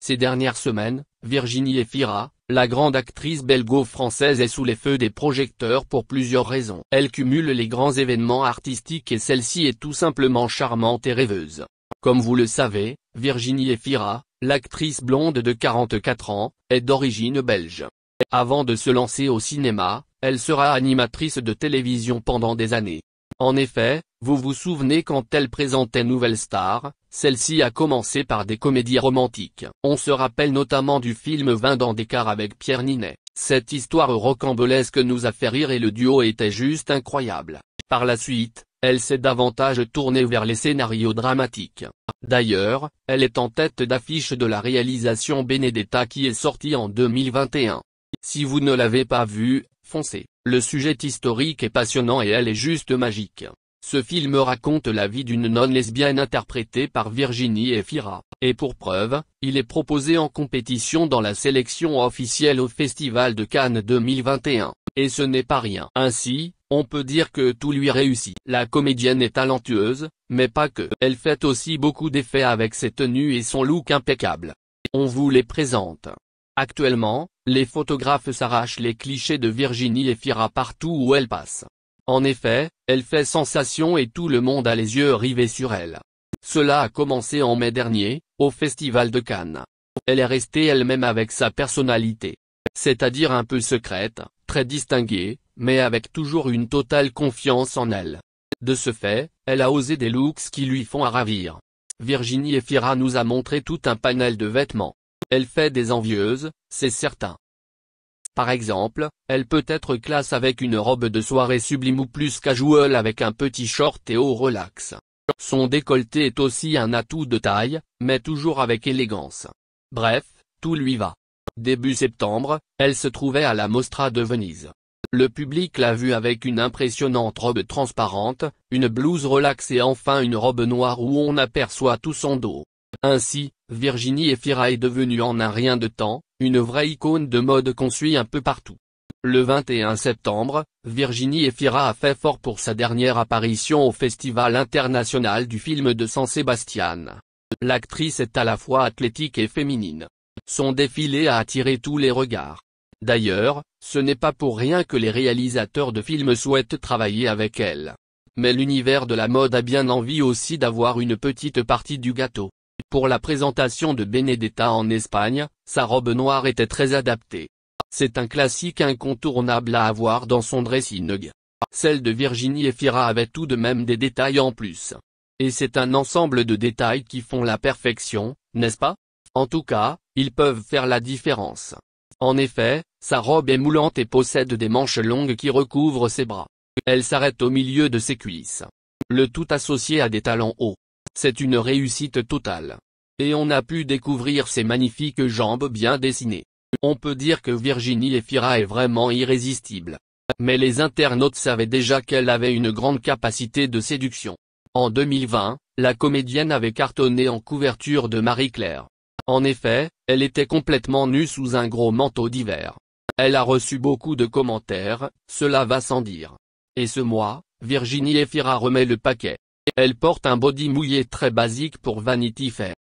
Ces dernières semaines, Virginie Efira, la grande actrice belgo-française est sous les feux des projecteurs pour plusieurs raisons. Elle cumule les grands événements artistiques et celle-ci est tout simplement charmante et rêveuse. Comme vous le savez, Virginie Efira, l'actrice blonde de 44 ans, est d'origine belge. Avant de se lancer au cinéma, elle sera animatrice de télévision pendant des années. En effet, vous vous souvenez quand elle présentait Nouvelle Star, celle-ci a commencé par des comédies romantiques. On se rappelle notamment du film 20 ans d'écart avec Pierre Ninet. Cette histoire rocambolesque nous a fait rire et le duo était juste incroyable. Par la suite, elle s'est davantage tournée vers les scénarios dramatiques. D'ailleurs, elle est en tête d'affiche de la réalisation Benedetta qui est sortie en 2021. Si vous ne l'avez pas vu, foncez. Le sujet historique est passionnant et elle est juste magique. Ce film raconte la vie d'une nonne lesbienne interprétée par Virginie Efira. Et pour preuve, il est proposé en compétition dans la sélection officielle au Festival de Cannes 2021. Et ce n'est pas rien. Ainsi, on peut dire que tout lui réussit. La comédienne est talentueuse, mais pas que. Elle fait aussi beaucoup d'effets avec ses tenues et son look impeccable. On vous les présente. Actuellement, les photographes s'arrachent les clichés de Virginie Efira partout où elle passe. En effet, elle fait sensation et tout le monde a les yeux rivés sur elle. Cela a commencé en mai dernier, au Festival de Cannes. Elle est restée elle-même avec sa personnalité. C'est-à-dire un peu secrète, très distinguée, mais avec toujours une totale confiance en elle. De ce fait, elle a osé des looks qui lui font ravir. Virginie Efira nous a montré tout un panel de vêtements. Elle fait des envieuses, c'est certain. Par exemple, elle peut être classe avec une robe de soirée sublime ou plus casual avec un petit short et haut relax. Son décolleté est aussi un atout de taille, mais toujours avec élégance. Bref, tout lui va. Début septembre, elle se trouvait à la Mostra de Venise. Le public l'a vue avec une impressionnante robe transparente, une blouse relaxe et enfin une robe noire où on aperçoit tout son dos. Ainsi, Virginie Efira est devenue en un rien de temps, une vraie icône de mode qu'on suit un peu partout. Le 21 septembre, Virginie Efira a fait fort pour sa dernière apparition au Festival international du film de San Sebastian. L'actrice est à la fois athlétique et féminine. Son défilé a attiré tous les regards. D'ailleurs, ce n'est pas pour rien que les réalisateurs de films souhaitent travailler avec elle. Mais l'univers de la mode a bien envie aussi d'avoir une petite partie du gâteau. Pour la présentation de Benedetta en Espagne, sa robe noire était très adaptée. C'est un classique incontournable à avoir dans son dressing. Celle de Virginie Efira avait tout de même des détails en plus. Et c'est un ensemble de détails qui font la perfection, n'est-ce pas? En tout cas, ils peuvent faire la différence. En effet, sa robe est moulante et possède des manches longues qui recouvrent ses bras. Elle s'arrête au milieu de ses cuisses. Le tout associé à des talons hauts. C'est une réussite totale. Et on a pu découvrir ses magnifiques jambes bien dessinées. On peut dire que Virginie Efira est vraiment irrésistible. Mais les internautes savaient déjà qu'elle avait une grande capacité de séduction. En 2020, la comédienne avait cartonné en couverture de Marie-Claire. En effet, elle était complètement nue sous un gros manteau d'hiver. Elle a reçu beaucoup de commentaires, cela va sans dire. Et ce mois, Virginie Efira remet le paquet. Elle porte un body mouillé très basique pour Vanity Fair.